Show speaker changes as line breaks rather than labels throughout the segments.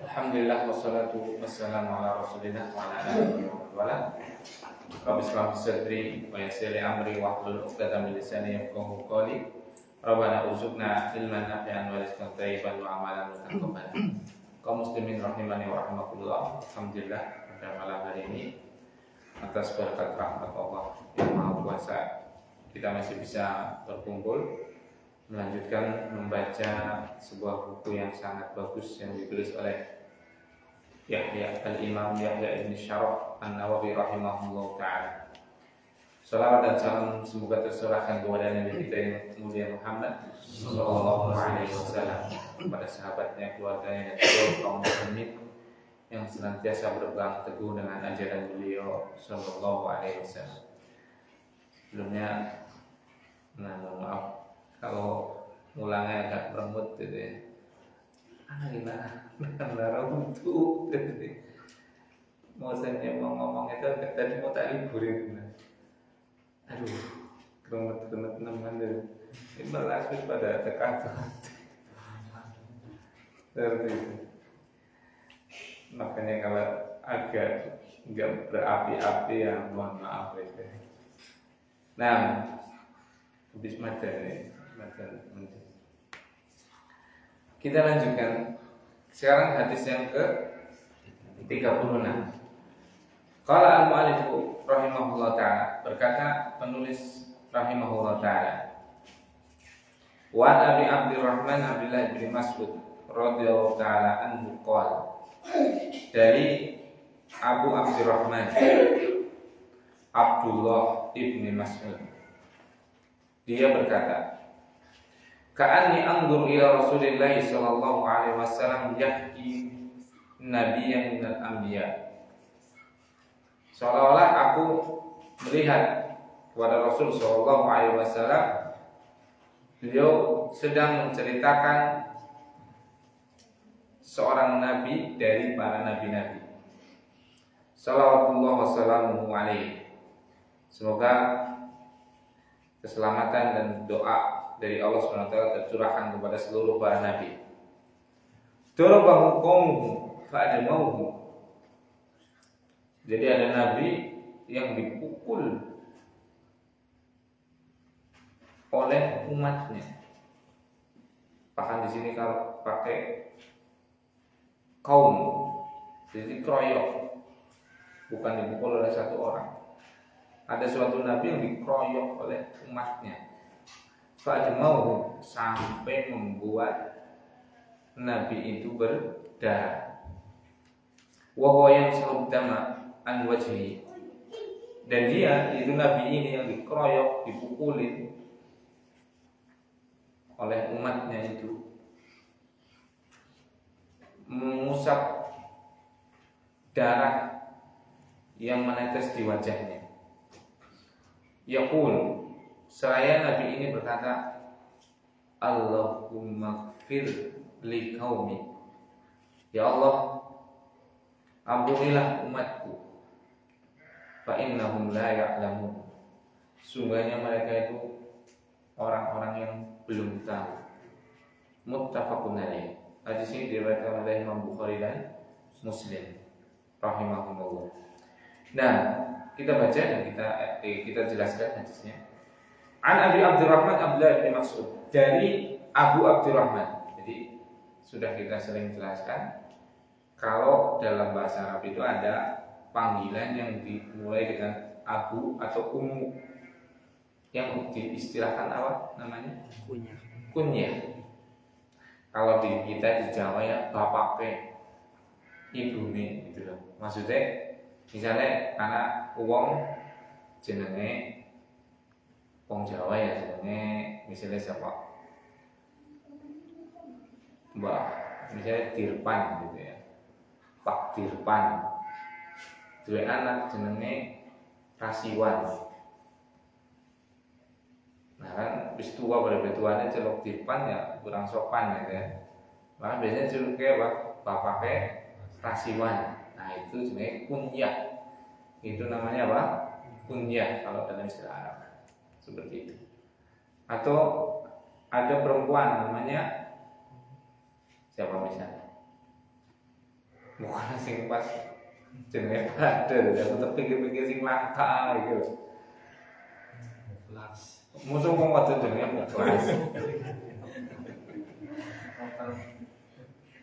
Alhamdulillah wassalatu wassalamu ala Rasulillah wa ala alihi wa wala. Rabbi shrah li sadri wa yassir li amri wahlul 'uqdatam min lisani yafqahu qawli. Rabbana urzuqna ilman nafi'an wa rizqan thayyiban wa amalan mutaqabbalan. Kaum muslimin rahimani wa rahimakumullah. Alhamdulillah pada malam hari ini atas berkat rahmat Allah yang Maha Kuasa kita masih bisa berkumpul melanjutkan membaca sebuah buku yang sangat bagus yang ditulis oleh Al-Imam Yahya ibn Syaraf An-Nawawi rahimahullah ta'ala. Salawat dan salam semoga tercurahkan kepada Nabi kita yang mulia Muhammad sallallahu alaihi wasallam, kepada sahabatnya, keluarganya, dan seluruh kaum muslimin yang senantiasa berpegang teguh dengan ajaran beliau sallallahu alaihi wasallam. Sebelumnya, mohon maaf kalau mulangnya agak beremut gitu ya. Gimana? Lara untuk gitu. Mau saya mau ngomong itu tadi mau tak liburin. Aduh, beremut teman deh. Ini malah pada tekan seperti itu. Makanya kalau agak nggak berapi-api ya mohon maaf itu. Nah, habis materi. Kita lanjutkan. Sekarang hadis yang ke-36. Qala al-mu'allif rahimahullah ta'ala, berkata penulis rahimahullah ta'ala, wa Abi Abdurrahman Abdullah bin Mas'ud radhiyallahu ta'ala anhu qala, dari Abu Abdurrahman Abdullah ibn Mas'ud, dia berkata, ka'anni anzuru ila Rasulillah sallallahu alaihi wasallam yahki nabiyyan minal anbiya. Seolah-olah aku melihat kepada Rasul sallallahu alaihi wasallam, beliau sedang menceritakan seorang nabi dari para nabi-nabi. Salawatullah wassalamuhu alaihi. Semoga keselamatan dan doa dari Allah SWT tercurahkan kepada seluruh para nabi. Darabahu qaumuhu fa'adamauhu. Jadi ada nabi yang dipukul oleh umatnya. Bahkan di sini kalau pakai kaum, jadi kroyok, bukan dipukul oleh satu orang. Ada suatu nabi yang dikeroyok oleh umatnya. Fa'adamauhu, sampai membuat nabi itu berdarah. Wa huwa yansarud dama an wajhi, dan dia itu nabi ini yang dikeroyok, dipukulin oleh umatnya itu, mengusap darah yang menetes di wajahnya. Yaqul, seraya nabi ini berkata, Allahumma gfir li qaumi, ya Allah, ampunilah umatku, fa innahum la ya'lamun, sungguhnya mereka itu orang-orang yang belum tahu. Muttafaqun alaih. Hadis ini diriwayatkan oleh Imam Bukhari dan Muslim rahimahumullah. Nah, kita baca dan kita jelaskan hadisnya. An Abi Abdurrahman Abdullah bin Mas'ud, dari Abu Abdurrahman. Jadi sudah kita sering jelaskan kalau dalam bahasa Arab itu ada panggilan yang dimulai dengan Abu atau Ummu, yang diistilahkan apa namanya? Kunyah. Kalau di kita di Jawa ya bapake, ibune gitu loh. Maksudnya misalnya anak wong jenenge wong Jawa ya jenenge misalnya siapa? Mbak, misalnya Dirpan gitu ya. Pak Dirpan. Dua anak jenenge Kasiwan. Nah kan bis tua pada betuannya celok Dirpan ya kurang sopan gitu ya. Maka biasanya celoknya bapaknya Kasiwan. Nah itu sebenarnya kunyah. Itu namanya apa? Kunyah kalau dalam istilah Arab. Seperti itu. Atau ada perempuan namanya Siapa misalnya? Bukan sing pas jenenge padha, aku terpikir-pikir sing langka gitu.
Kelas.
Musuh wong wadon jenenge kelas.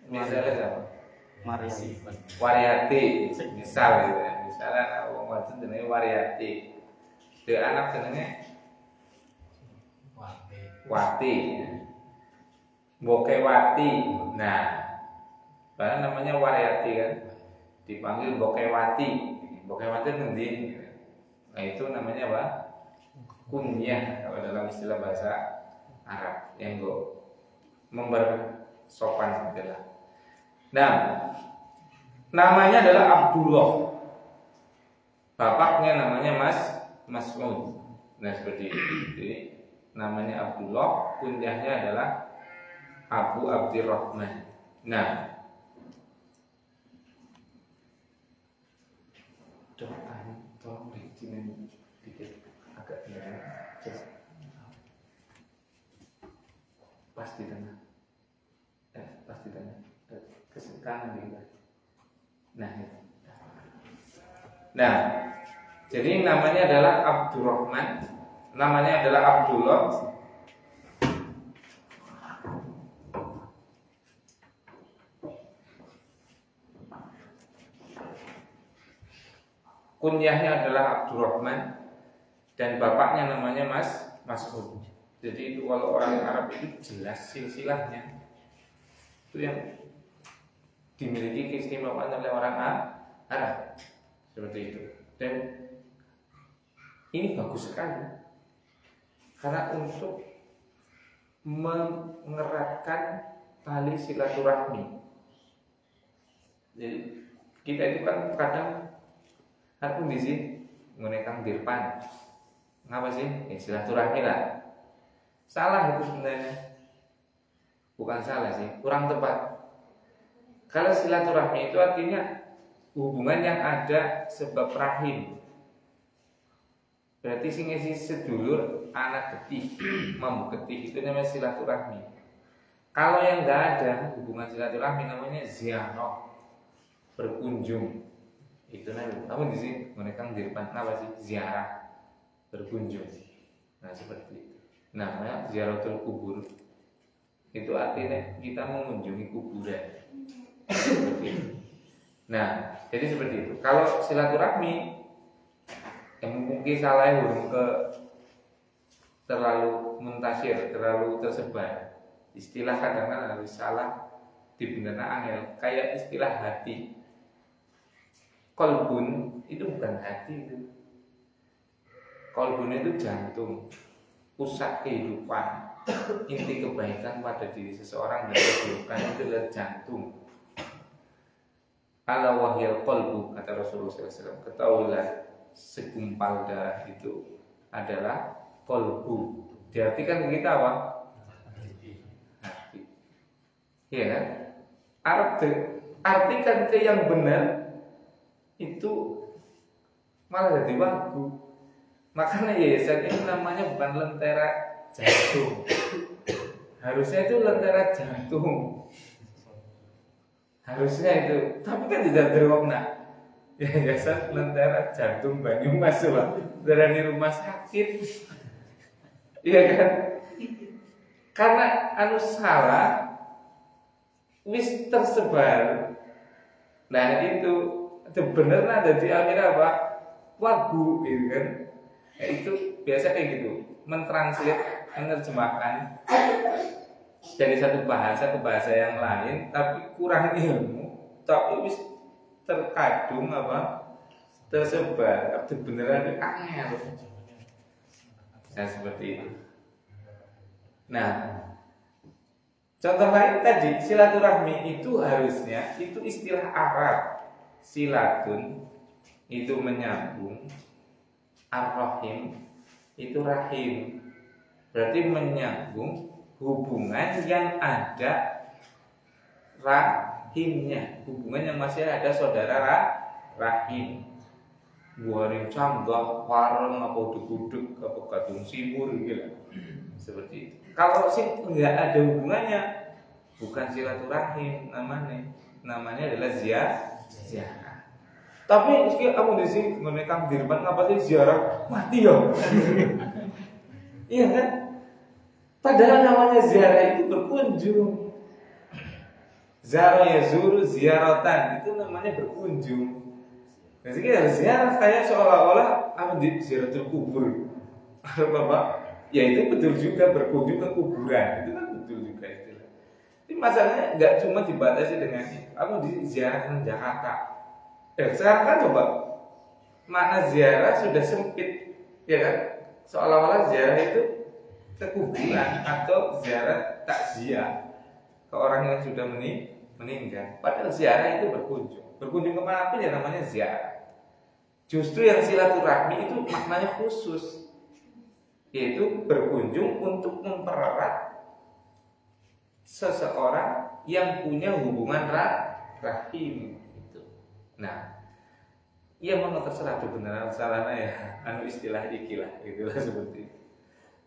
Misalnya siapa?
Marisi.
Wariati, misal gitu ya. Misalnya wong wadon jenenge Wariati. Dia anak jenenge Wati. Bokewati. Nah, karena namanya Wariati kan. Dipanggil Bokewati. Bokewati nanti. Nah, itu namanya apa? Kunyah kalau dalam istilah bahasa Arab yang membersopan adalah. Nah, namanya adalah Abdullah. Bapaknya namanya Mas'ud. Nah, seperti itu. Jadi, namanya Abdullah, kunyahnya adalah Abu Abdurrahman. Nah, tolong diizinin dikit agak tinggi. Pas di tengah. Pas di tengah. Kanan juga. Nah, itu. Nah, jadi namanya adalah Abdurrahman, namanya adalah Abdullah. Kunyahnya adalah Abdurrahman dan bapaknya namanya Mas'ud. Jadi itu kalau orang Arab itu jelas silsilahnya. Itu yang dimiliki keistimewaan oleh orang Arab. Seperti itu. Dan ini bagus sekali. Karena untuk mengeratkan tali silaturahmi. Jadi kita itu kan kadang aku di sini mengenai Dirpan. Ngapa sih? Ya silaturahmi lah. Salah itu sebenarnya. Bukan salah sih, kurang tepat. Kalau silaturahmi itu artinya hubungan yang ada sebab rahim. Berarti sing ngisi sedulur anak getih, mambu getih itu namanya silaturahmi. Kalau yang enggak ada hubungan silaturahmi namanya ziarah, berkunjung. Itu namanya. Kamu di sini mereka di depan apa sih? Ziarah, berkunjung. Nah seperti itu. Namanya ziaratul kubur. Itu artinya kita mengunjungi kuburan. Seperti itu. Nah, jadi seperti itu. Kalau silaturahmi yang mungkin salah belum ke terlalu muntasyir, terlalu tersebar. Istilah kadang-kadang harus salah dibenerna angel. Kayak istilah hati. Kolbun itu bukan hati itu. Kolbun itu jantung, pusat kehidupan, inti kebaikan pada diri seseorang dan kehidupan itu adalah jantung. Ala wahyal kolbu, kata Rasulullah SAW. Ketahuilah segumpal darah itu adalah kolbu. Diartikan kita apa? Hati. Iya kan? Artikan ke yang benar itu malah jadi wagu. Makanya yayasan ini namanya bukan lentera jantung. Harusnya itu lentera jantung. Harusnya itu, tapi kan tidak berwarna. Yayasan lentera jantung Banyumas lah. Dari rumah sakit. Iya kan? Karena anu salah wis tersebar. Nah itu bener lah jadi akhirnya apa? Wagu gitu kan. Ya, itu biasa kayak gitu, mentranslate, menerjemahkan dari satu bahasa ke bahasa yang lain, tapi kurang ilmu, tapi wis terkadung apa? Tersebar, itu beneran angel. Nah seperti itu. Nah, contoh lain tadi silaturahmi itu harusnya itu istilah Arab. Silatun itu menyambung, ar-rahim itu rahim. Berarti menyambung hubungan yang ada rahimnya, hubungan yang masih ada saudara rahim. Buaring canggah, wareng apa duduk apa gadung sibur gitu. Seperti itu. Kalau sih enggak ada hubungannya, bukan silaturahim namanya adalah ziarah. Tapi iki kamu di sini Kang Dirman ngapa sih ziarah mati ya? Iya kan? Padahal namanya ziarah itu berkunjung. Zara yazuru ziaratan itu namanya berkunjung. Jadi kita harus ziarah kayak seolah-olah di ziaratul kubur. Bapak, ya itu betul juga berkunjung ke kuburan. Itu kan betul juga itu. Ini masalahnya nggak cuma dibatasi dengan kamu di ziarah ke Jakarta. Sekarang kan coba makna ziarah sudah sempit, ya kan? Seolah-olah ziarah itu ke kuburan atau ziarah takziah ke orang yang sudah meninggal. Padahal ziarah itu berkunjung kemana pun ya namanya ziarah. Justru yang silaturahmi itu maknanya khusus, yaitu berkunjung untuk mempererat seseorang yang punya hubungan rahim. Nah, ia mau terserah beneran salahnya ya, istilah ikilah, itulah seperti itu.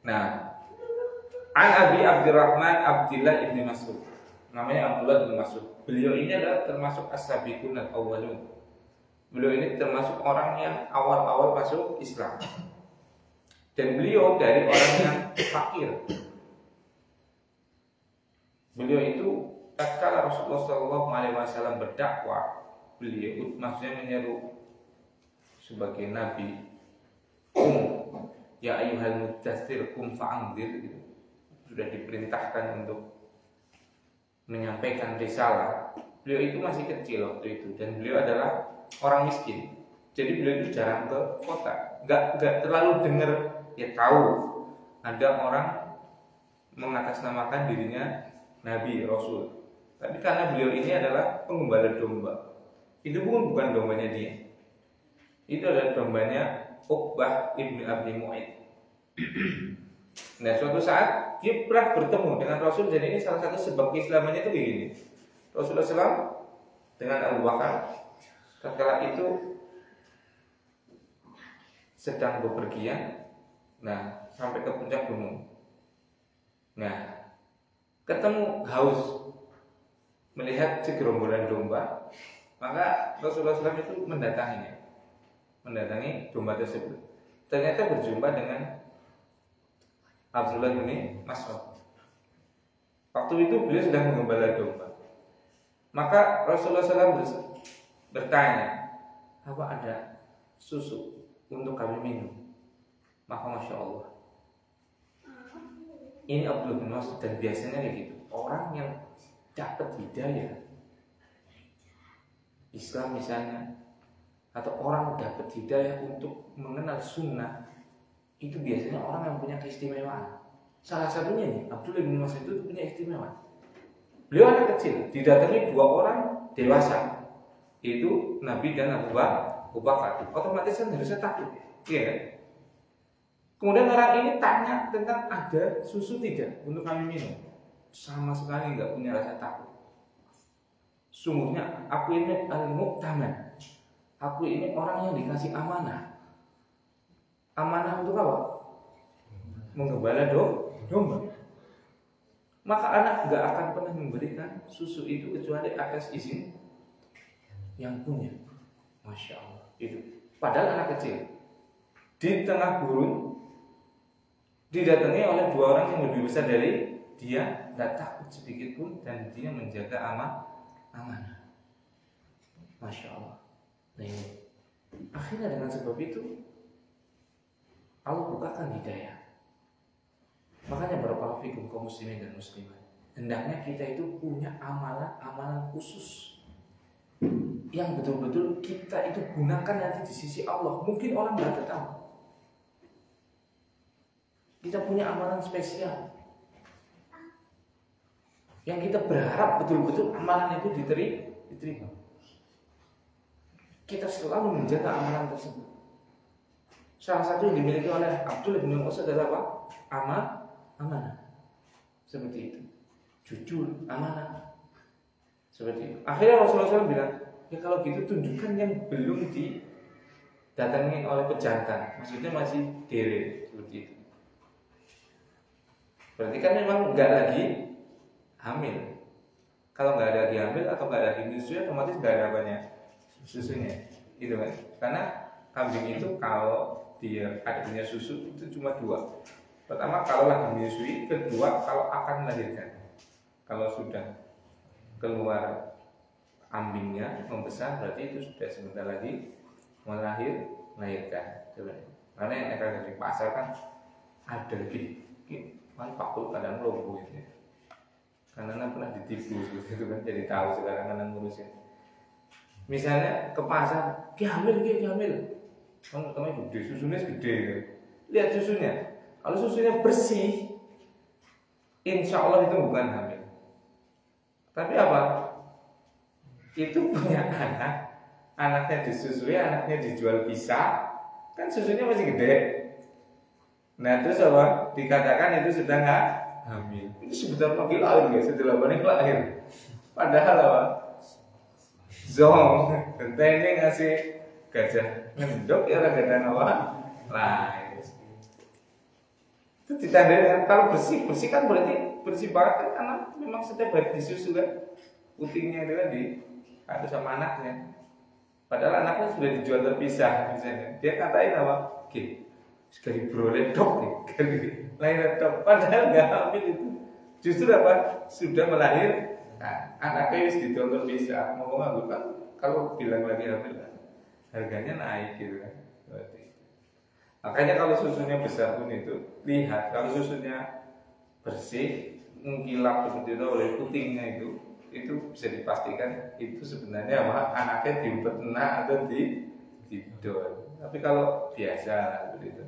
Nah, An Abi Abdurrahman Abdillah ibni Mas'ud, namanya Abdullah bin Mas'ud. Beliau ini adalah termasuk as-sabiqun al-awwalun. Beliau ini termasuk orang yang awal-awal masuk Islam. Dan beliau dari orang yang fakir. Beliau itu tatkala Rasulullah SAW berdakwah, beliau maksudnya menyeru sebagai nabi, ya ayyuhal mudaththir kum fa'andzir, gitu. Sudah diperintahkan untuk menyampaikan risalah. Beliau itu masih kecil waktu itu dan beliau adalah orang miskin. Jadi beliau itu jarang ke kota, nggak terlalu dengar, ya tahu ada orang mengatasnamakan dirinya nabi rasul. Tapi karena beliau ini adalah penggembala domba, itu bukan dombanya dia. Itu adalah dombanya Uqbah ibn Abi Mu'aid. Nah, suatu saat dia pernah bertemu dengan Rasul, dan ini salah satu sebab keislamannya itu begini. Rasulullah SAW dengan Abu Bakar tatkala itu sedang bepergian, nah sampai ke puncak gunung. Nah, ketemu haus, melihat segerombolan domba, maka Rasulullah SAW itu mendatangi domba tersebut. Ternyata berjumpa dengan Abdullah bin Mas'ud. Waktu itu beliau sedang menggembala domba. Maka Rasulullah SAW bertanya, apa ada susu untuk kami minum? Maka Masya Allah, ini Abdullah bin Mas'ud, dan biasanya kayak gitu. Orang yang dapat hidayah Islam misalnya, atau orang dapat hidayah untuk mengenal sunnah, itu biasanya orang yang punya keistimewaan. Salah satunya nih, Abdullah bin Mas'ud itu punya istimewa. Beliau anak kecil, didatangi dua orang dewasa, yaitu Nabi dan Abu Bakar. Otomatis kan harusnya takut, iya kan? Kemudian orang ini tanya tentang ada susu tidak untuk kami minum. Sama sekali nggak punya rasa takut. Sungguhnya aku ini al-mu'taman. Aku ini orang yang dikasih amanah. Amanah untuk apa? Menggembala domba. Maka anak gak akan pernah memberikan susu itu kecuali atas izin yang punya. Masya Allah. Itu. Padahal anak kecil di tengah gurun didatangi oleh dua orang yang lebih besar dari dia, gak takut sedikit pun, dan dia menjaga amanah. Masya Allah. Nah ini, akhirnya dengan sebab itu Allah bukakan hidayah. Makanya barakallahu fikum kaum muslimin dan muslimat, hendaknya kita itu punya amalan khusus yang betul-betul kita itu gunakan nanti di sisi Allah. Mungkin orang nggak tahu. Kita punya amalan spesial yang kita berharap betul-betul amalan itu diterima. Kita selalu menjaga amalan tersebut. Salah satu yang dimiliki oleh Abdullah bin Mas'ud adalah apa? Amanah. Seperti itu. Jujur, amanah. Seperti itu. Akhirnya Rasulullah SAW bilang, ya kalau gitu tunjukkan yang belum didatangi oleh pejantan. Maksudnya masih dere. Seperti itu. Berarti kan memang enggak lagi hamil. Kalau nggak ada diambil atau nggak ada disusui, otomatis nggak ada banyak susunya, gitu kan? Karena kambing itu kalau dia ada punya susu itu cuma dua. Pertama kalau lagi menyusui, kedua kalau akan melahirkan. Kalau sudah keluar ambingnya membesar, berarti itu sudah sebentar lagi melahirkan. Karena yang akan di pasar kan ada lagi, kan pakul kadang logo itu. Karena pernah ditipu gitu kan, jadi tahu sekarang karena ngurusin. Misalnya ke pasar, diambil, kan namanya gede, susunya gede gitu. Lihat susunya, kalau susunya bersih, insya Allah itu bukan hamil. Tapi apa? Itu punya anak, anaknya disusui, anaknya dijual bisa, kan susunya masih gede. Nah terus apa? Dikatakan itu sudah nggak hamil. Itu sebentar lagi lahir guys, setelah banyak lahir. Padahal apa? Zong, ini ngasih gajah ngendok ya orang gajah apa? Lahir. Itu ditandai dengan kalau bersih kan berarti bersih banget kan, karena memang setiap hari disusu kan, putingnya itu kan ada sama anaknya. Padahal anaknya sudah dijual terpisah misalnya. Dia katain apa? Oke, sekali brolek dok nih, sekali lahir dok. Padahal nggak hamil itu. Justru apa? Sudah melahirkan. Anaknya harus dijual terpisah. Ngomong kan kalau bilang lagi hamil kan harganya naik gitu kan. Makanya kalau susunya besar pun itu lihat, kalau susunya bersih, mengkilap seperti itu oleh putingnya itu bisa dipastikan itu sebenarnya apa? Anaknya dibeternak atau didol. Tapi kalau biasa seperti itu,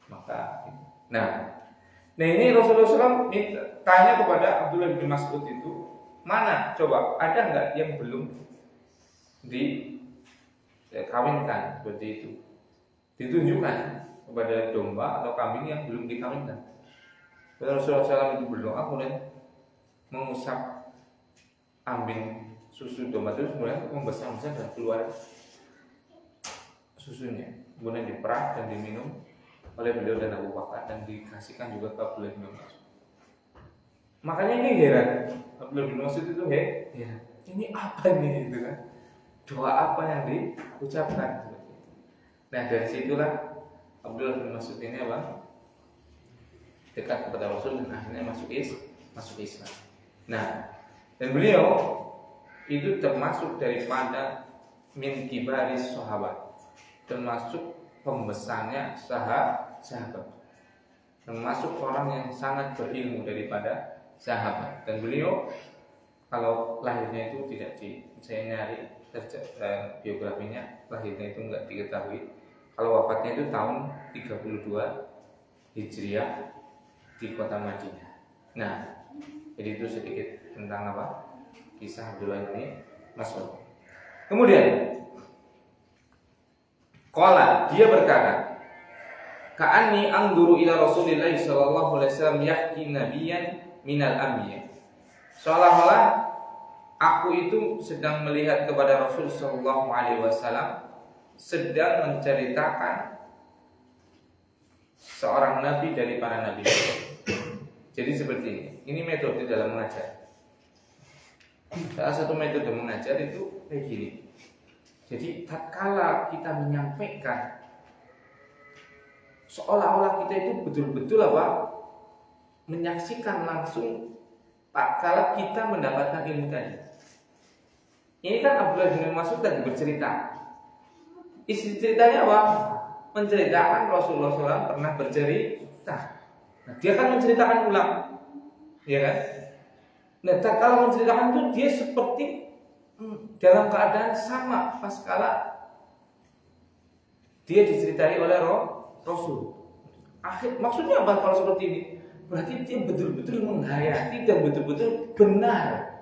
maka nah ini Rasulullah SAW tanya kepada Abdullah bin Mas'ud itu, mana coba ada nggak yang belum dikawinkan seperti itu? Ditunjukkan kepada domba atau kambing yang belum dikawinkan. Rasulullah SAW itu berdoa kemudian mengusap ambing susu domba itu kemudian membesar-besar dan keluar susunya, kemudian diperah dan diminum oleh beliau dan Abu Bakar dan dikasihkan juga ke Abdullah bin Mas'ud. Makanya ini heran, Abdullah bin Mas'ud itu heran, ini apa nih itu kan? Doa apa yang diucapkan? Nah dari situlah Abdullah bin Mas'ud ini apa? Dekat kepada Rasul dan akhirnya masuk Islam. Nah, dan beliau itu termasuk daripada min kibaris sahabat, termasuk pembesarnya sahabat, termasuk orang yang sangat berilmu daripada sahabat. Dan beliau kalau lahirnya itu tidak saya nyari biografinya, lahirnya itu enggak diketahui. Kalau wafatnya itu tahun 32 Hijriah di kota Madinah. Nah, jadi itu sedikit tentang apa? Kisah Abdullah bin Mas'ud. Kemudian qala, dia berkata, ka'anni anzuru ila Rasulillah sallallahu alaihi wasallam yahki nabiyyan minal anbiya. Seolah-olah aku itu sedang melihat kepada Rasul sallallahu alaihi wasallam sedang menceritakan seorang nabi dari para nabi. Jadi seperti ini metode dalam mengajar. Salah satu metode mengajar itu kayak gini. Jadi tatkala kita menyampaikan, seolah-olah kita itu betul-betul apa? Menyaksikan langsung tatkala kita mendapatkan ilmu tadi. Ini kan Abdullah bin Mas'ud tadi bercerita. Isi ceritanya apa? Menceritakan Rasulullah SAW pernah bercerita. Nah, dia kan menceritakan ulang, ya kan? Nah, kalau menceritakan itu dia seperti dalam keadaan sama pas kala dia diceritai oleh Rasul. Maksudnya apa kalau seperti ini? Berarti dia betul-betul menghayati dan betul-betul benar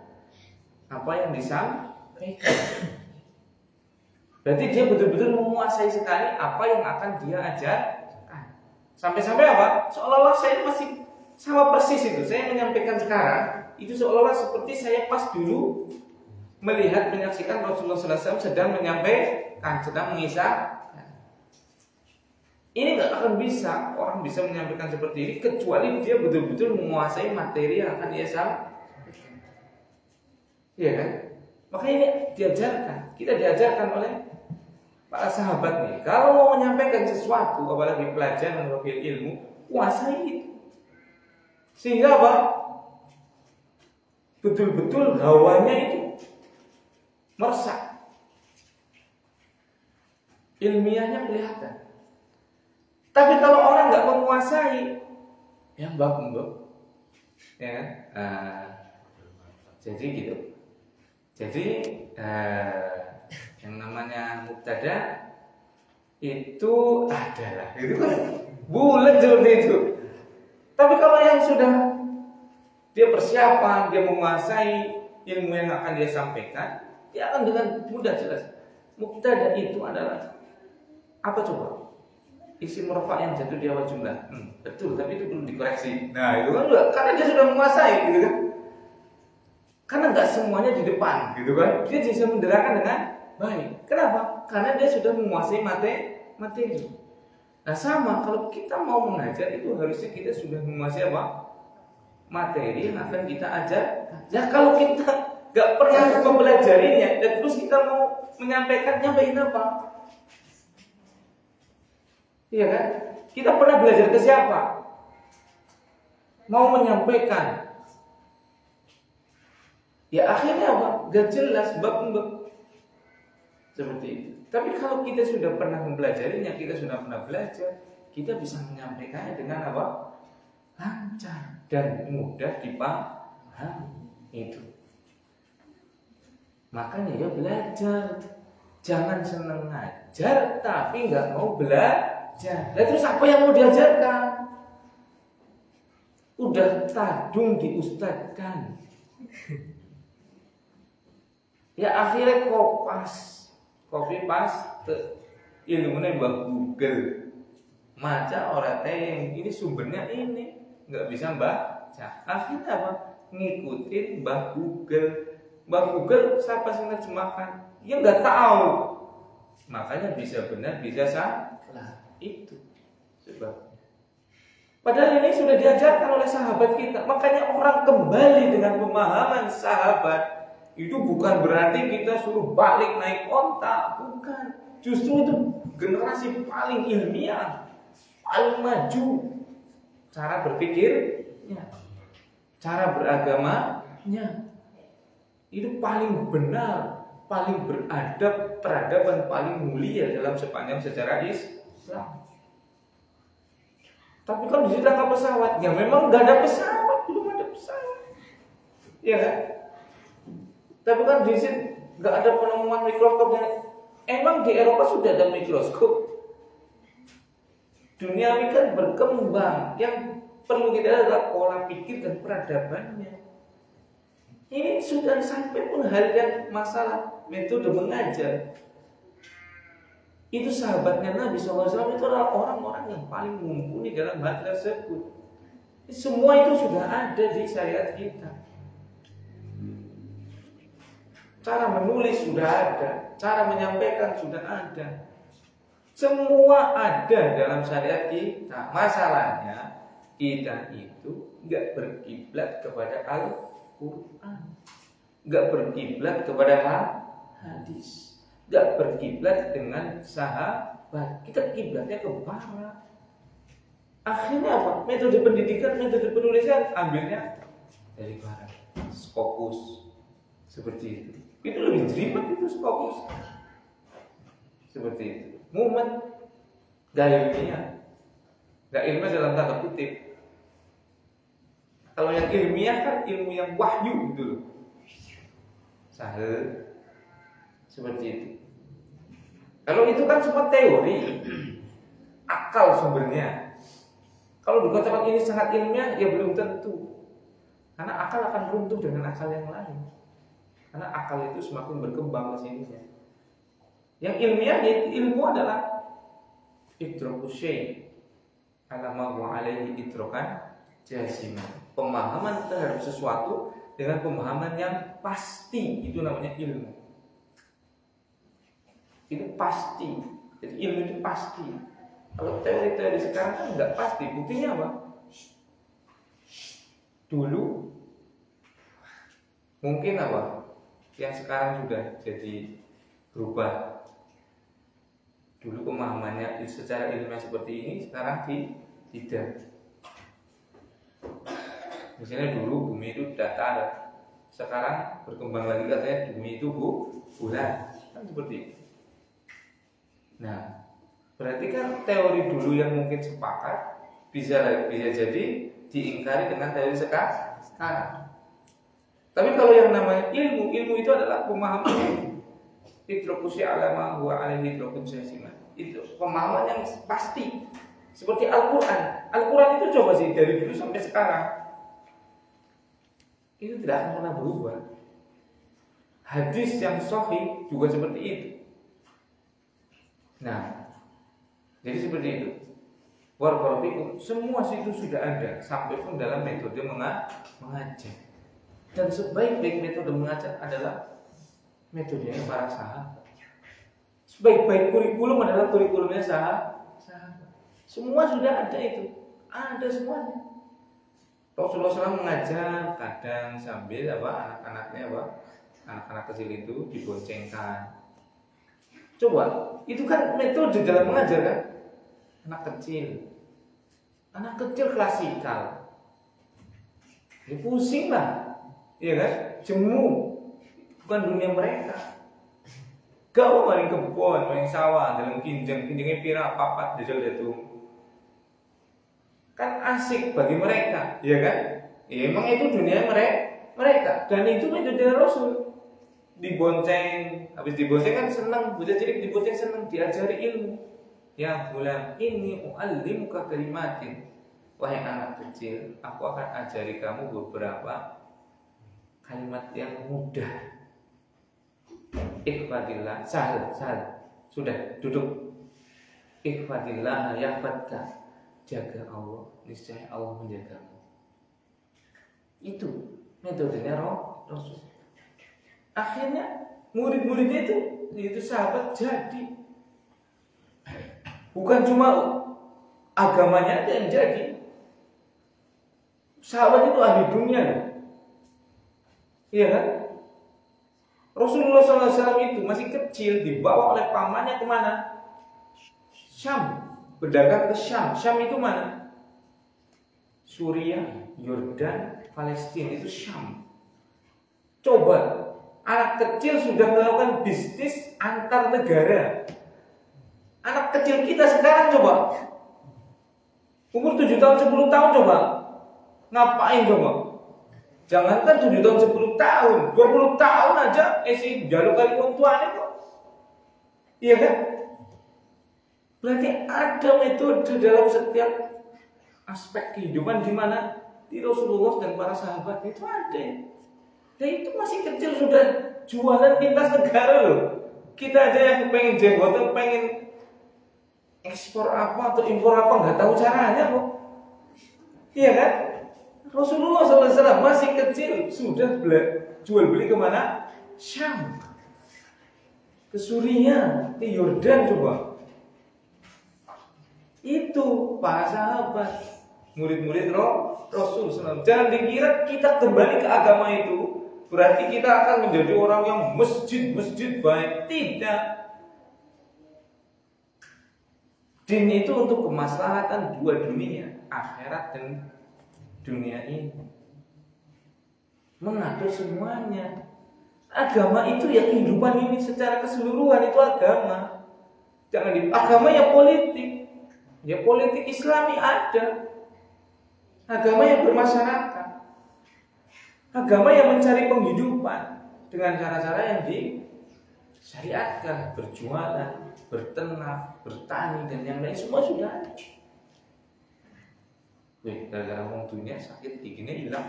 apa yang disampaikan. Berarti dia betul-betul menguasai sekali apa yang akan dia ajarkan. Sampai-sampai apa? Seolah-olah saya masih sama persis itu. Saya menyampaikan sekarang itu seolah-olah seperti saya pas dulu melihat, menyaksikan Rasulullah SAW sedang menyampaikan, sedang mengisahkan. Ini nggak akan bisa orang bisa menyampaikan seperti ini kecuali dia betul-betul menguasai materi yang akan dia sampaikan. Iya kan? Makanya ini diajarkan, kita diajarkan oleh para sahabat nih. Kalau mau menyampaikan sesuatu, apalagi pelajaran atau ilmu, kuasai itu. Sehingga apa? Betul-betul hawanya itu meresap. Ilmiahnya kelihatan. Tapi kalau orang nggak menguasai, ya mbak, ya kan? Jadi gitu. Jadi yang namanya mubtada itu adalah, itu kan bulat seperti itu. Tapi kalau yang sudah dia persiapan, dia menguasai ilmu yang akan dia sampaikan, dia akan dengan mudah jelas. Mubtada itu adalah apa coba? Isim marfu' yang jatuh di awal jumlah. Betul, tapi itu perlu dikoreksi. Nah, itu kan enggak, karena dia sudah menguasai, gitu kan? Karena enggak semuanya di depan, gitu kan? Dia bisa menerangkan dengan baik. Kenapa? Karena dia sudah menguasai materi. Nah, sama kalau kita mau mengajar itu harusnya kita sudah menguasai apa? Materi yang akan kita ajar. Ya kalau kita enggak pernah mempelajarinya dan terus kita mau menyampaikan apa? Iya kan? Kita pernah belajar ke siapa? Mau menyampaikan. Ya akhirnya apa? Gak jelas bab. Seperti itu. Tapi kalau kita sudah pernah mempelajarinya, kita sudah pernah belajar, kita bisa menyampaikannya dengan apa? Lancar dan mudah dipahami. Itu. Makanya ya belajar. Jangan senang ngajar tapi nggak mau belajar. Nah, terus apa yang mau diajarkan? Udah tadung diustadkan. Ya akhirnya copy paste ilmunya Mbah Google. Maca orang teh ini sumbernya ini, nggak bisa baca. Akhirnya apa? Ngikutin Mbah Google. Mbah Google siapa sih nerjemahkan? Ya nggak tahu. Makanya bisa benar, bisa salah. Itu sebabnya. Padahal ini sudah diajarkan oleh sahabat kita. Makanya orang kembali dengan pemahaman sahabat. Itu bukan berarti kita suruh balik naik onta, bukan. Justru itu generasi paling ilmiah, paling maju cara berpikirnya, cara beragamanya. Itu paling benar, paling beradab, peradaban paling mulia dalam sepanjang sejarah Islam. Tapi kan di situ ada pesawat. Ya memang nggak ada pesawat, belum ada pesawat. Iya kan? Tapi kan di sini nggak ada penemuan mikroskopnya. Emang di Eropa sudah ada mikroskop. Dunia ini kan berkembang. Yang perlu kita adalah pola pikir dan peradabannya. Ini sudah sampai pun hal yang masalah metode mengajar. Itu sahabatnya Nabi SAW itu adalah orang-orang yang paling mumpuni dalam hal tersebut. Semua itu sudah ada di syariat kita. Cara menulis sudah ada, cara menyampaikan sudah ada. Semua ada dalam syariat kita. Masalahnya kita itu nggak berkiblat kepada Al-Quran, nggak berkiblat kepada hadis, nggak berkiblat dengan sahabat. Kita kiblatnya ke barat. Akhirnya apa? Metode pendidikan, metode penulisan ambilnya dari barat. Scopus seperti itu. Itu lebih jelimet itu Scopus. Seperti itu. Mumet gak ilmiah. Gak ilmiah dalam tanda kutip. Kalau yang ilmiah kan ilmu yang wahyu gitu loh. Sahel. Seperti itu. Kalau itu kan semua teori, akal sumbernya. Kalau dikatakan ini sangat ilmiah, ya belum tentu. Karena akal akan runtuh dengan akal yang lain. Karena akal itu semakin berkembang kesininya. Yang ilmiah, ilmu adalah idroku syai' ala ma huwa alaihi idrokan jasiman. Pemahaman terhadap sesuatu dengan pemahaman yang pasti, itu namanya ilmu. Itu pasti. Jadi ilmu itu pasti. Kalau teori-teori sekarang kan nggak pasti. Buktinya apa? Dulu mungkin apa? yang sekarang sudah jadi berubah. Dulu pemahamannya secara ilmiah seperti ini, sekarang tidak. Misalnya dulu bumi itu datar, sekarang berkembang lagi katanya bumi itu bulat, kan seperti itu. Nah, berarti kan teori dulu yang mungkin sepakat bisa jadi diingkari dengan teori sekarang. Tapi kalau yang namanya ilmu itu adalah pemahaman idrokusi alama wa alaihi idrokusi sima. Itu pemahaman yang pasti. Seperti Al-Quran. Al-Quran itu coba sih dari dulu sampai sekarang itu tidak akan pernah berubah. Hadis yang sahih juga seperti itu. Nah, jadi seperti itu. Warqalafikum, semua itu sudah ada sampai pun dalam metode mengajar. Dan sebaik-baik metode mengajar adalah metodenya para sahabat. Sebaik-baik kurikulum adalah kurikulumnya sahabat. Semua sudah ada itu, ada semuanya. Rasulullah SAW mengajar kadang sambil anak-anaknya anak-anak kecil itu diboncengkan. Coba, itu kan metode dalam mengajar kan? Anak kecil klasikal. Ini pusing lah, iya kan? Jemu, bukan dunia mereka. Kau main kebun, main sawah, dalam kinjangnya pira papat jajal itu. Kan asik bagi mereka, iya kan? Ya, emang itu dunia mereka. Dan itu metode Rasul. Dibonceng, habis dibonceng kan senang, bocah cilik dibonceng senang, diajari ilmu. Ya gulam, ini u'allimuka kalimatin. Wahai anak kecil, aku akan ajari kamu beberapa kalimat yang mudah. Ikhfadillah, sahal. Sudah, duduk. Ikhfadillah yahfadka. Jaga Allah, niscaya Allah menjagamu. Itu metodenya Rasul. Akhirnya murid-muridnya itu sahabat jadi. Bukan cuma agamanya yang jadi. Sahabat itu ahli dunia. Iya kan? Rasulullah SAW itu masih kecil dibawa oleh pamannya kemana? Syam. Berdagang ke Syam. Syam itu mana? Suriah, Yordan, Palestina, itu Syam. Coba, anak kecil sudah melakukan bisnis antar negara. Anak kecil kita sekarang coba, umur 7 tahun, 10 tahun coba, ngapain coba? Jangankan 7 tahun, 10 tahun, 20 tahun aja si jaluk kali orang tuanya kok. Iya kan? Berarti ada metode dalam setiap aspek kehidupan di mana di Rasulullah dan para sahabat itu ada. Dan itu masih kecil sudah jualan lintas negara loh. Kita aja yang pengen jenggotan, pengen ekspor apa atau impor apa nggak tahu caranya kok. Iya kan? Rasulullah SAW masih kecil sudah jual beli kemana? Syam, ke Suriah, ke Yordan coba. Itu para sahabat, murid-murid Rasul SAW. Jangan dikira kita kembali ke agama itu berarti kita akan menjadi orang yang masjid baik. Tidak. Din itu untuk kemaslahatan dua dunia, akhirat dan dunia ini. Mengatur semuanya. Agama itu ya kehidupan ini secara keseluruhan itu agama. Jangan agama ya politik. Ya politik Islami ada. Agama yang bermasyarakat. Agama yang mencari penghidupan dengan cara-cara yang disyariatkan, berjualan, berternak, bertani dan yang lain semua sudah ada. Wih, gara-gara ngomong dunia sakit giginya hilang.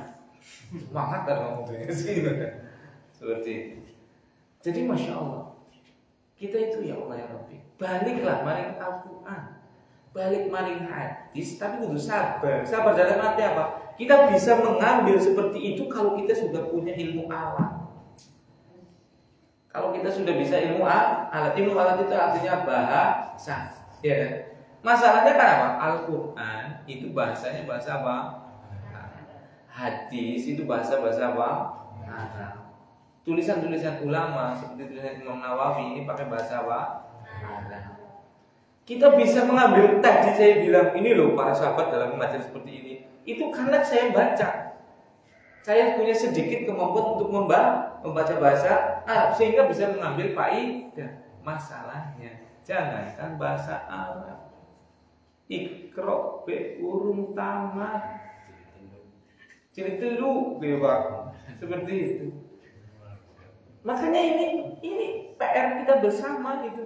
Semangat kan ngomong dunia sih. Seperti itu. Jadi Masya Allah, kita itu ya Allah ya Rabbi, baliklah maring Al-Quran, balik maring hadis, tapi kudu sabar. Sabar dalam arti apa? Kita bisa mengambil seperti itu kalau kita sudah punya ilmu alat. Kalau kita sudah bisa ilmu alat itu artinya bahasa. Ya. Masalahnya kan apa? Al-Quran itu bahasanya bahasa apa? Hadis itu bahasa apa? Arab. tulisan-tulisan ulama seperti tulisan Imam Nawawi ini pakai bahasa apa? Arab. Kita bisa mengambil, tadi saya bilang ini loh para sahabat dalam majelis seperti ini. Itu karena saya baca. Saya punya sedikit kemampuan untuk membaca bahasa Arab sehingga bisa mengambil faedah. Masalahnya jangankan bahasa Arab. Iqra be urung tamat. Ciri telu gitu Pak. Seperti itu. Makanya ini PR kita bersama gitu.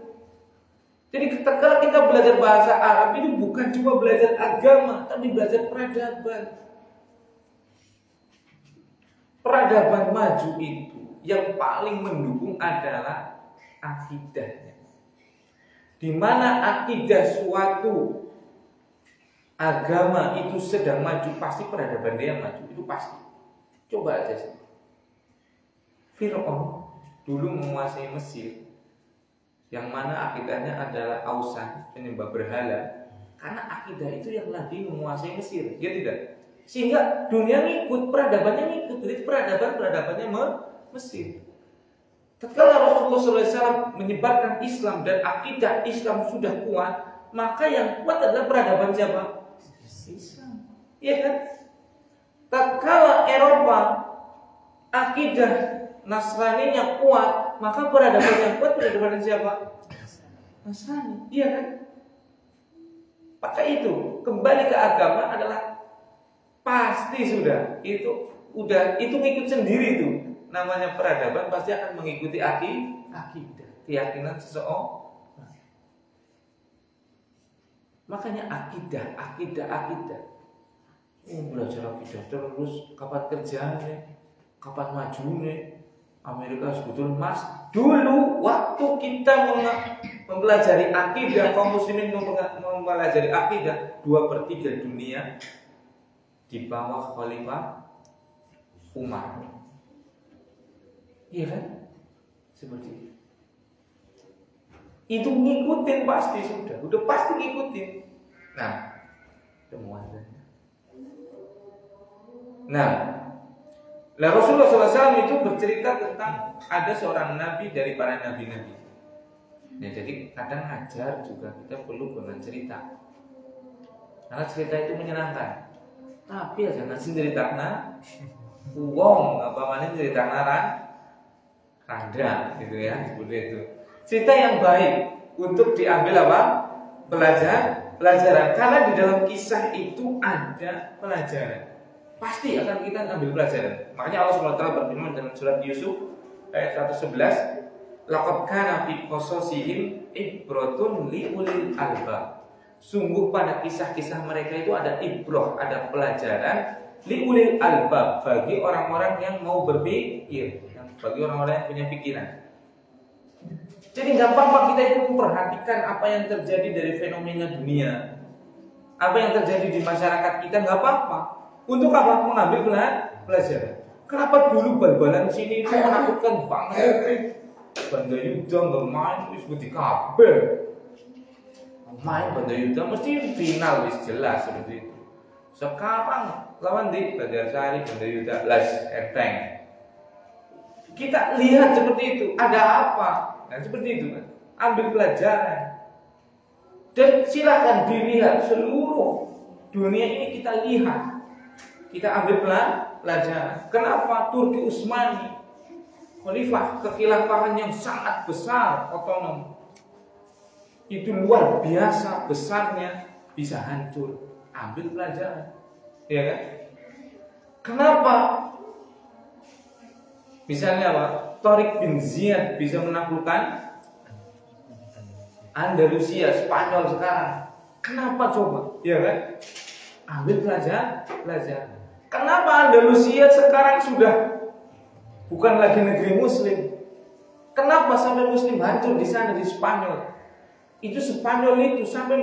Jadi ketika kita belajar bahasa Arab itu bukan cuma belajar agama, tapi belajar peradaban. Peradaban maju itu yang paling mendukung adalah akidahnya. Di mana akidah suatu agama itu sedang maju, pasti peradaban dia yang maju, itu pasti. Coba aja sih. Fir'aun dulu menguasai Mesir, yang mana akidahnya adalah ausan, penyembah berhala. Karena akidah itu yang lagi menguasai Mesir, dia tidak. Sehingga dunia ngikut, peradabannya ngikut. Jadi peradabannya Mesir. Tatkala Rasulullah SAW menyebarkan Islam dan akidah Islam sudah kuat, maka yang kuat adalah peradaban siapa? Islam. Iya kan? Tatkala Eropa akidah Nasraninya kuat, maka peradaban yang kuat peradaban siapa? Nasrani. Iya kan? Maka itu kembali ke agama adalah pasti sudah itu ngikut sendiri tuh. Namanya peradaban pasti akan mengikuti akidah, keyakinan seseorang. Makanya akidah. Belajar akidah terus kapan kerjanya, kapan majunya. Amerika sebetulnya Mas, dulu waktu kita mempelajari akidah, kaum muslimin mempelajari akidah 2/3 dunia di bawah Khalifah Umar. Iya kan? Seperti itu. Itu ngikutin pasti udah pasti ngikutin. Nah, temuannya. Nah, Rasulullah SAW itu bercerita tentang ada seorang nabi dari para nabi-nabi. Ya, jadi kadang ngajar juga kita perlu dengan cerita. Karena cerita itu menyenangkan. Tapi ya jangan cerita uang apa mana cerita randa gitu ya, seperti itu. Cerita yang baik untuk diambil apa? Pelajaran. Karena di dalam kisah itu ada pelajaran. Pasti akan kita ambil pelajaran. Makanya Allah SWT berfirman dalam surat Yusuf ayat 111, laqad kana fi qasasihim ibratun li ulil albab. Sungguh pada kisah-kisah mereka itu ada ibrah, ada pelajaran li ulil albab, bagi orang-orang yang mau berpikir, bagi orang-orang yang punya pikiran. Jadi nggak apa-apa kita itu memperhatikan apa yang terjadi dari fenomena dunia, apa yang terjadi di masyarakat kita, nggak apa-apa. Untuk apa? Mengambil pelajaran. Kenapa dulu bal-balan sini itu menakutkan banget? Banda Yuda nggak main, wis budi kabel. Main Banda Yuda mesti final, wis jelas seperti itu. Sekarang lawan di Banjarsari, Banda Yuda, las enteng. Kita lihat seperti itu. Ada apa? Nah seperti itu kan. Ambil pelajaran. Dan silakan dilihat seluruh dunia ini kita lihat. Kita ambil pelajaran. Kenapa Turki Utsmani, khalifah kekhilafahan yang sangat besar, otonom, itu luar biasa besarnya, bisa hancur. Ambil pelajaran, ya kan? Kenapa? Misalnya apa? Tariq bin Ziyad bisa menaklukkan Andalusia, Spanyol sekarang. Kenapa coba? Ya kan? Ambil pelajaran. Kenapa Andalusia sekarang sudah bukan lagi negeri Muslim? Kenapa sampai Muslim hancur di sana di Spanyol? Itu Spanyol itu sampai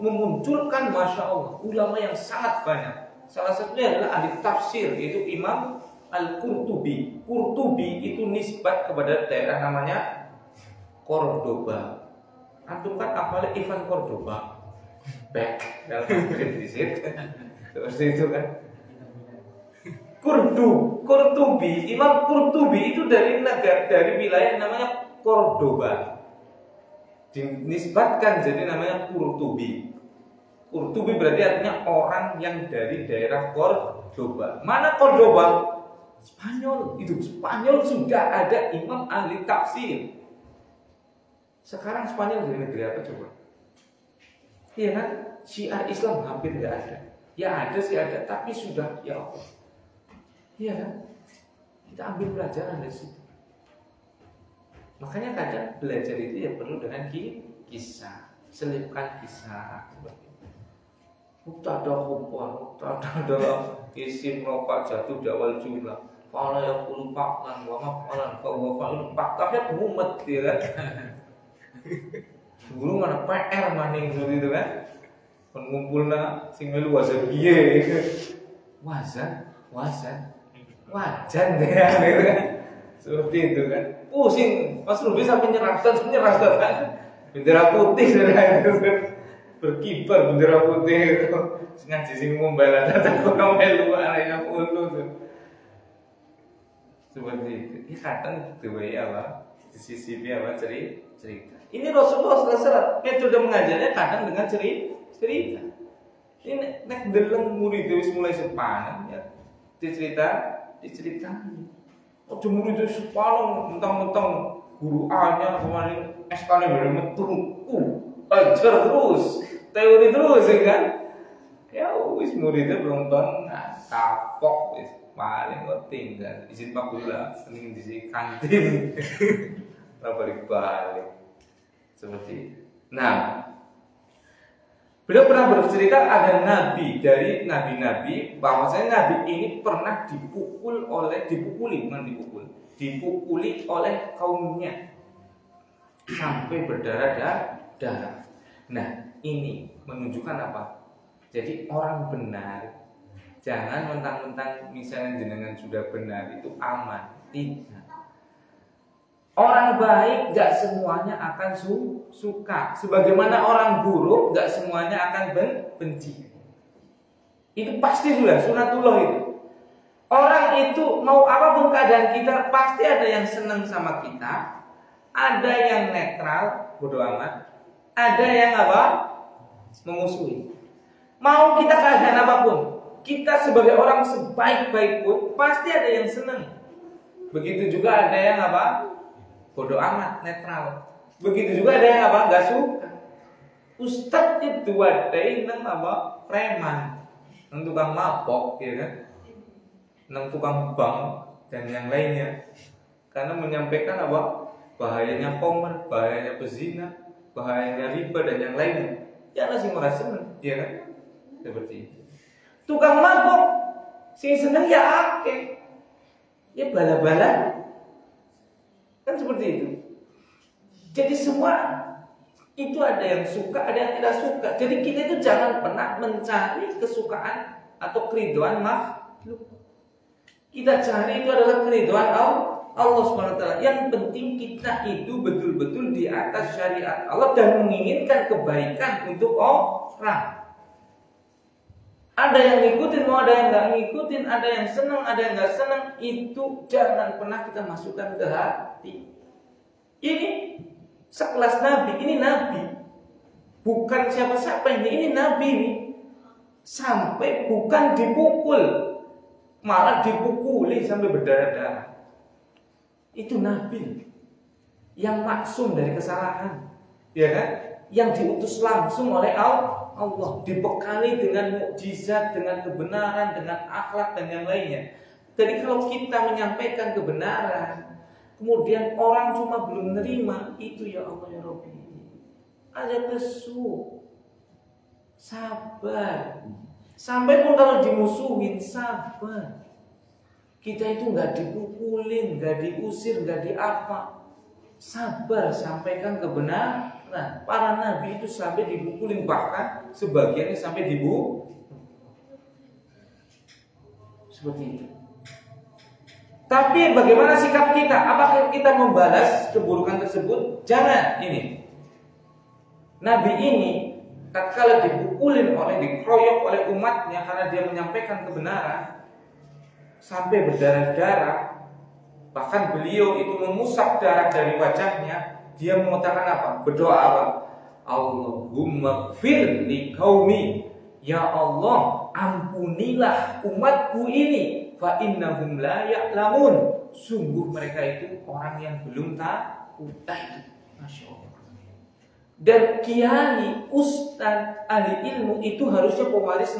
memunculkan, masya Allah, ulama yang sangat banyak. Salah satunya adalah ahli tafsir, yaitu Imam Al-Qurtubi. Qurtubi itu nisbat kepada daerah namanya Cordoba. Antum kan hafal Ivan Cordoba, back dalam kritis seperti itu kan. Qurtubi, Imam Qurtubi itu dari wilayah namanya Cordoba. Dinisbatkan jadi namanya Qurtubi. Qurtubi berarti artinya orang yang dari daerah Cordoba. Mana Cordoba? Spanyol. Itu Spanyol sudah ada imam ahli tafsir. Sekarang Spanyol dari negeri apa coba? Iya kan? Syiar Islam hampir tidak ada. Ya ada sih ada, tapi sudah ya Allah. Iya kan? Kita ambil pelajaran dari situ. Makanya kadang belajar itu ya perlu dengan kisah, selipkan kisah. Mubtada khubar, mubtada isim rofa jatuh dawal jumlah. Fala yaqulu fa'lan wa maf'alan fa huwa fa'ilun. Tapi mumet ya kan. Guru mana PR maning seperti itu kan. Pengumpulna sing melu wazan piye. Wajan ya gitu kan. Seperti itu kan. Pusing, Mas Ruby sampai nyerah kan. Bendera putih sudah itu berkibar bendera putih itu. Ngaji sing membela datang orang melu arek ulu tuh. Seperti itu. Ya kadang itu apa? Di sisi dia apa cerita. Ini Rasulullah SAW metode mengajarnya kadang dengan cerita. Ini nek deleng murid wis mulai sepanan ya diceritain. Oh murid itu sepanan mentang-mentang guru A-nya kemarin SK-nya baru metu. Ajar terus, teori terus ya kan. Ya wis muridnya belum pernah kapok wis paling kok tinggal izin Pak Gula mending di kantin. balik seperti itu. Nah, beliau pernah bercerita ada nabi dari nabi-nabi bahwasanya nabi ini pernah dipukuli oleh kaumnya sampai berdarah-darah. Nah, ini menunjukkan apa? Jadi orang benar jangan mentang-mentang misalnya jenengan sudah benar itu aman. Tidak. Orang baik gak semuanya akan suka. Sebagaimana orang buruk gak semuanya akan benci. Itu pasti sudah sunatullah itu. Orang itu mau apapun keadaan kita pasti ada yang senang sama kita, ada yang netral, bodo amat, ada yang apa? Memusuhi. Mau kita keadaan apapun, kita sebagai orang sebaik-baik pun pasti ada yang senang. Begitu juga ada yang apa? Bodo amat, netral. Begitu juga ada yang apa? Gak suka. Ustadz itu ada yang apa? Preman, tukang mabok, ya kan? Tukang bank dan yang lainnya. Karena menyampaikan apa? Bahayanya komer, bahayanya pezina, bahayanya riba dan yang lainnya. Ya nasi merasa seneng, ya kan? Seperti itu. Tukang mabok, sing seneng ya akeh. Ya bala-bala. Kan seperti itu. Jadi semua itu ada yang suka, ada yang tidak suka. Jadi kita itu jangan pernah mencari kesukaan atau keridhaan makhluk. Kita cari itu adalah keridhaan Allah SWT. Yang penting kita itu betul-betul di atas syariat Allah dan menginginkan kebaikan untuk orang. Ada yang ngikutin, mau ada yang nggak ngikutin, ada yang senang, ada yang nggak senang. Itu jangan pernah kita masukkan ke hati. Ini sekelas nabi, ini nabi, bukan siapa-siapa ini nabi ini. Sampai bukan dipukul, malah dipukuli sampai berdarah-darah. Itu nabi yang maksum dari kesalahan, ya kan? Yang diutus langsung oleh Allah, dibekali dengan mukjizat, dengan kebenaran, dengan akhlak dan yang lainnya. Jadi kalau kita menyampaikan kebenaran, kemudian orang cuma belum menerima, itu ya Allah ya Rabbi, ada kesu, sabar. Sampai pun kalau dimusuhin, sabar. Kita itu nggak dipukulin, nggak diusir, nggak diapa. Sabar, sampaikan kebenaran. Para nabi itu sampai dipukulin, bahkan sebagiannya sampai dibunuh. Seperti itu. Tapi bagaimana sikap kita? Apakah kita membalas keburukan tersebut? Jangan. Ini nabi ini tatkala dipukulin dikeroyok oleh umatnya karena dia menyampaikan kebenaran, sampai berdarah-darah, bahkan beliau itu mengusap darah dari wajahnya. Dia mengatakan apa? Berdoa apa? Allahumma gfir li qaumi, ya Allah ampunilah umatku ini, fa innahum la ya'lamun, sungguh mereka itu orang yang belum tahu. Masya Allah. Dan kiai, ustaz, ahli ilmu itu harusnya pewaris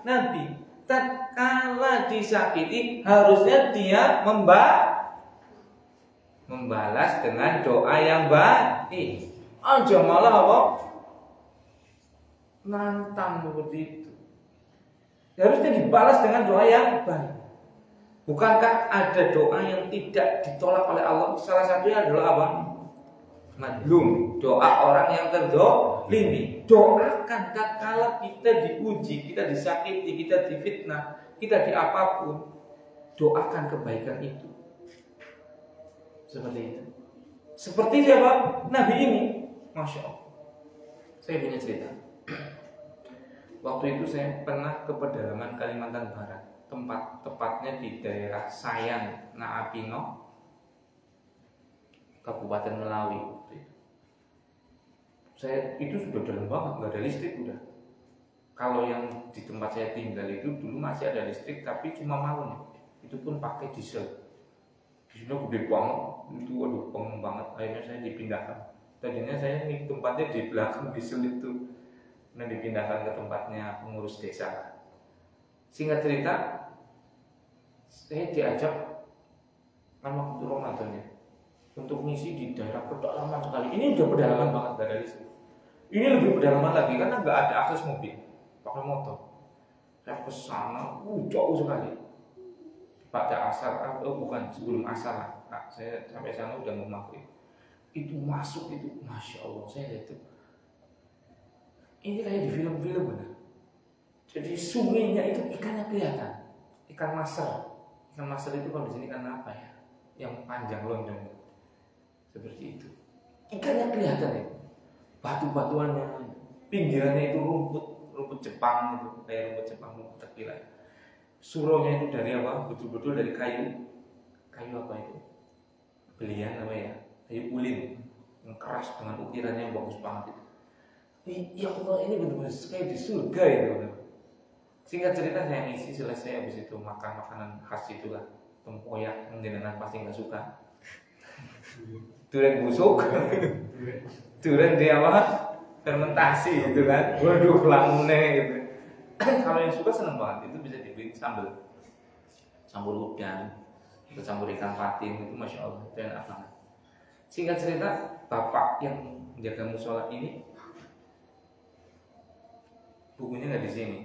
Nabi. Tatkala disakiti harusnya dia membalas dengan doa yang baik. Aja malah apa? Nantang seperti itu. Harusnya dibalas dengan doa yang baik. Bukankah ada doa yang tidak ditolak oleh Allah? Salah satunya adalah apa? Madlum, doa orang yang terzalimi. Doakan tatkala kita diuji, kita disakiti, kita difitnah, kita diapapun, doakan kebaikan itu. Seperti itu. Seperti siapa? Nabi ini. Masya Allah. Saya punya cerita. Waktu itu saya pernah ke pedalaman Kalimantan Barat, tepatnya di daerah Sayang, Naapino, Kabupaten Melawi. Saya itu sudah dalam banget, nggak ada listrik udah. Kalau yang di tempat saya tinggal itu dulu masih ada listrik, tapi cuma malam. Itu pun pakai diesel. Dieselnya gede banget, itu aduh pengeng banget. Akhirnya saya dipindahkan. Tadinya saya ini tempatnya di belakang diesel itu, nah dipindahkan ke tempatnya pengurus desa. Singkat cerita, saya diajak kan waktu Ramadan ya, untuk misi di daerah pedalaman sekali. Ini udah pedalaman banget, gak ada listrik. Ini lebih pedalaman lagi karena nggak ada akses mobil, pakai motor. Saya ke sana, jauh sekali. Pada asar, bukan sebelum asar, nah, saya sampai sana udah mau maghrib. Itu masuk itu, masya Allah, saya lihat itu. Ini kayak di film-film benar. Jadi sungainya itu ikannya kelihatan, ikan maser. Ikan maser itu kalau di sini ikan apa ya? Yang panjang lonjong. Seperti itu. Ikannya kelihatan ya. Batu-batuannya, pinggirannya itu rumput Jepang itu, kayak rumput Jepang, rumput terkilai. Suronya itu dari apa? Betul-betul dari kayu apa itu? Belian apa ya? Kayu ulin yang keras dengan ukirannya yang bagus banget itu. Ya Allah, ini benar-benar kayak di surga itu. Singkat cerita saya ngisi selesai, habis itu makan makanan khas itulah, tempoyak yang jenengan pasti nggak suka. Durian busuk. Durian dia apa? Fermentasi gitu kan. Waduh, lamune gitu. Kalau yang suka seneng banget, itu bisa dibikin sambal udang, atau sambal ikan patin itu masya Allah, itu enak banget. Singkat cerita, bapak yang menjaga musola ini, bukunya nggak di sini,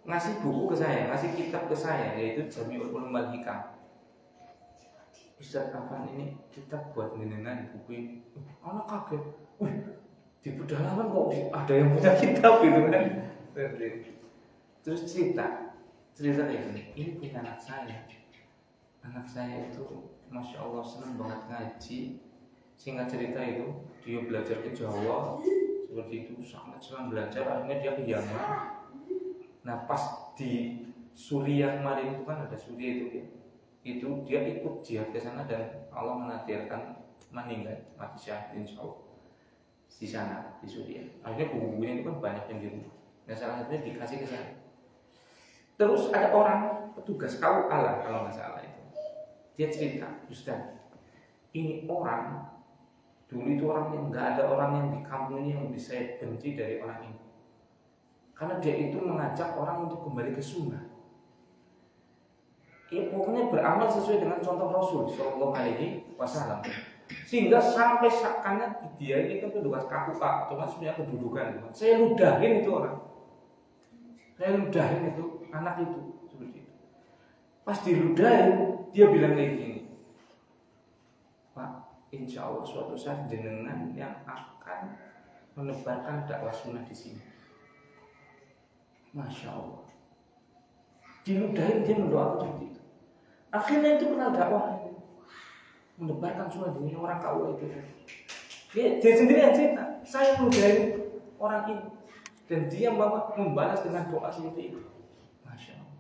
ngasih buku ke saya, ngasih kitab ke saya, yaitu Jami'ul Ulum wal Hikam. Ustaz kapan ini kitab buat jenengan buku ini? Anak kaget, di pedalaman kok ada yang punya kitab gitu kan? Terus cerita kayak gini, ini punya anak saya itu masya Allah senang banget ngaji. Singkat cerita itu dia belajar ke Jawa seperti itu, sangat senang belajar. Akhirnya dia ke Yaman. Nah pas di Suriah kemarin itu kan ada Suriah itu ya, itu dia ikut jihad ke sana dan Allah menakdirkan meninggal, mati syahid insya Allah di sana di Suriah. Akhirnya buku-bukunya itu kan banyak yang dirubah. Nah salah satunya dikasih ke saya. Terus ada orang petugas KUA kalau nggak salah itu, dia cerita, Ustaz, ini orang dulu itu orang yang nggak ada orang yang di kampung ini yang lebih saya benci dari orang ini, karena dia itu mengajak orang untuk kembali ke sunnah. Ya, pokoknya beramal sesuai dengan contoh Rasul Shallallahu Alaihi Wasallam, sehingga sampai seakannya dia ini kan petugas KUK atau kan punya kedudukan. Saya ludahin itu orang, saya ludahin itu anak itu seperti itu. Pas diludahin dia bilang kayak gini, Pak, insya Allah suatu saat jenengan yang akan menebarkan dakwah sunnah di sini. Masya Allah. Diludahin dia mendoakan seperti itu. Akhirnya itu kenal dakwah, menebarkan sunnah di sini orang KUA itu. Dia sendiri yang cerita, saya meludahin orang ini dan dia membalas dengan doa seperti itu. Masya Allah.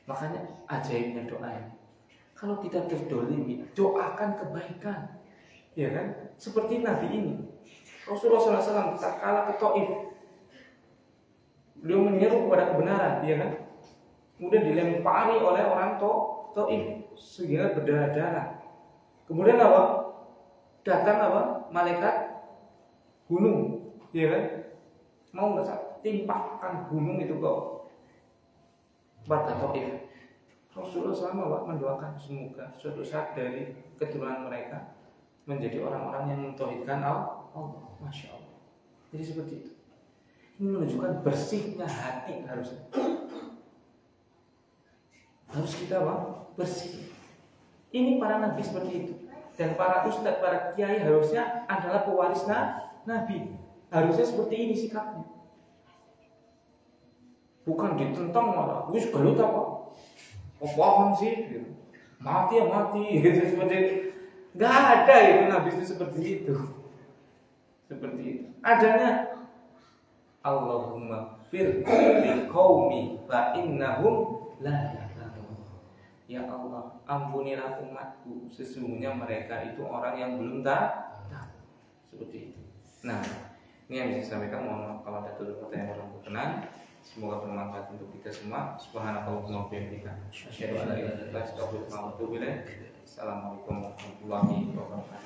Makanya ajaibnya doa ini. Kalau kita terdolimi, doakan kebaikan, ya kan? Seperti Nabi ini, Rasulullah SAW tak kalah ke Taif, beliau menyeru kepada kebenaran, ya kan? Kemudian dilempari oleh orang Taif sehingga berdarah-darah. Kemudian apa? Datang apa? Malaikat gunung, ya kan? Mau nggak timpakan gunung itu kok warga Taif. Rasulullah SAW mendoakan semoga suatu saat dari keturunan mereka menjadi orang-orang yang mentauhidkan Allah. Masya Allah. Jadi seperti itu. Ini menunjukkan bersihnya hati harusnya. Harus kita bersih. Ini para nabi seperti itu. Dan para ustadz, para kiai harusnya adalah pewaris nabi. Harusnya seperti ini sikapnya. Bukan ditentang malah. Wis gelut apa? Pohon sih, gitu. Mati ya mati, gitu seperti itu. Nggak ada itu nabi itu seperti itu. Seperti itu. Adanya Allahumma fir li qaumi fa innahum la ya'lamun. Ya Allah, ampunilah umatku, sesungguhnya mereka itu orang yang belum tahu. Seperti itu. Nah, ini yang bisa saya sampaikan. Mohon maaf kalau ada tutur kata yang kurang berkenan. Semoga bermanfaat untuk kita semua. Subhanakallahumma wa bihamdika, asyhadu an la ilaha illa anta, astaghfiruka wa atubu ilaik. Assalamualaikum warahmatullahi wabarakatuh.